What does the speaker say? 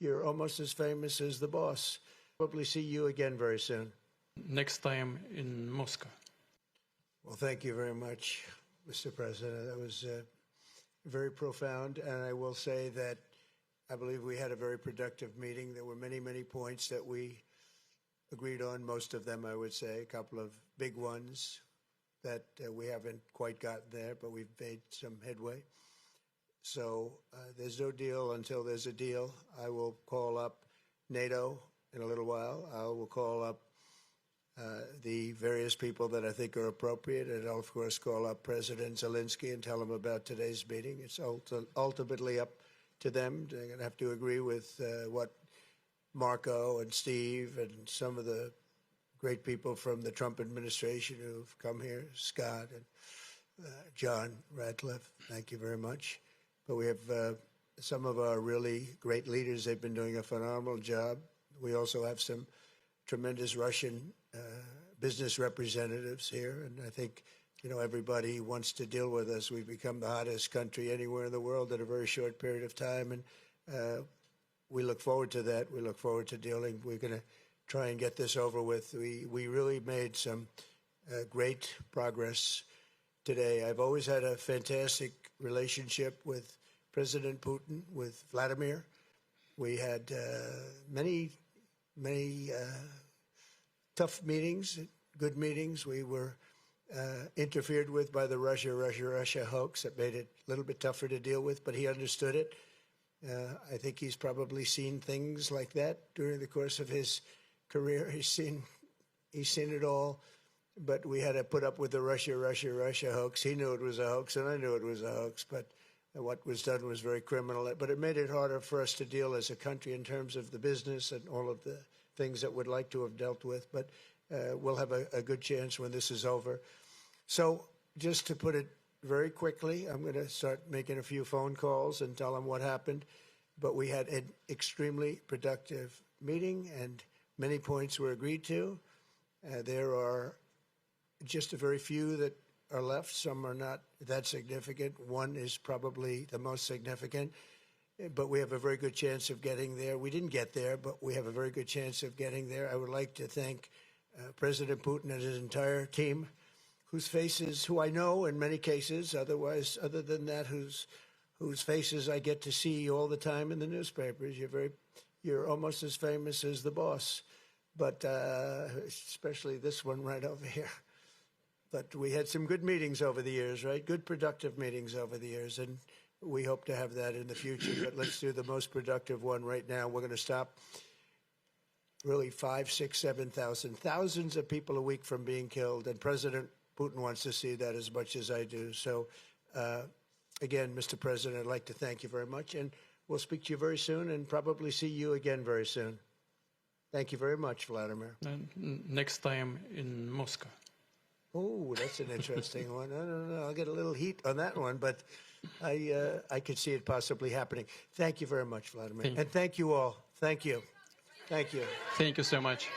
You're almost as famous as the boss. Probably see you again very soon. Next time in Moscow. Well, thank you very much, Mr. President. That was very profound. And I will say that I believe we had a very productive meeting. There were many, many points that we agreed on, most of them, I would say, a couple of big ones that we haven't quite gotten there, but we've made some headway. So there's no deal until there's a deal. I will call up NATO in a little while. I will call up the various people that I think are appropriate, and I'll, of course, call up President Zelenskyy and tell him about today's meeting. It's ultimately up to them. They're going to have to agree with what Marco and Steve and some of the great people from the Trump administration who've come here, Scott and John Radcliffe, thank you very much. But we have some of our really great leaders. They've been doing a phenomenal job. We also have some tremendous Russian business representatives here, and I think, you know, everybody wants to deal with us. We've become the hottest country anywhere in the world in a very short period of time, and we look forward to that. We look forward to dealing. We're going to try and get this over with. We really made some great progress today. I've always had a fantastic relationship with President Putin, with Vladimir. We had many tough meetings, good meetings. We were interfered with by the Russia hoax. That made it a little bit tougher to deal with, but he understood it. I think he's probably seen things like that during the course of his career. He's seen it all, but we had to put up with the Russia hoax. He knew it was a hoax, and I knew it was a hoax, but what was done was very criminal. But it made it harder for us to deal as a country in terms of the business and all of the things that we'd like to have dealt with. But we'll have a good chance when this is over. So just to put it very quickly, I'm going to start making a few phone calls and tell them what happened. But we had an extremely productive meeting, and many points were agreed to. There are just a very few that are left. Some are not that significant. One is probably the most significant, but we have a very good chance of getting there. We didn't get there, but we have a very good chance of getting there. I would like to thank President Putin and his entire team, whose faces, who I know in many cases, otherwise, other than that, whose faces I get to see all the time in the newspapers. You're almost as famous as the boss, but especially this one right over here. But we had some good meetings over the years, right? Good, productive meetings over the years, and we hope to have that in the future. But let's do the most productive one right now. We're going to stop really 5, 6, 7,000, thousands of people a week from being killed, and President Putin wants to see that as much as I do. So, again, Mr. President, I'd like to thank you very much, and we'll speak to you very soon and probably see you again very soon. Thank you very much, Vladimir. Next time in Moscow. Oh, that's an interesting one. I don't know. I'll get a little heat on that one, but I could see it possibly happening. Thank you very much, Vladimir. And thank you all. Thank you. Thank you. Thank you so much.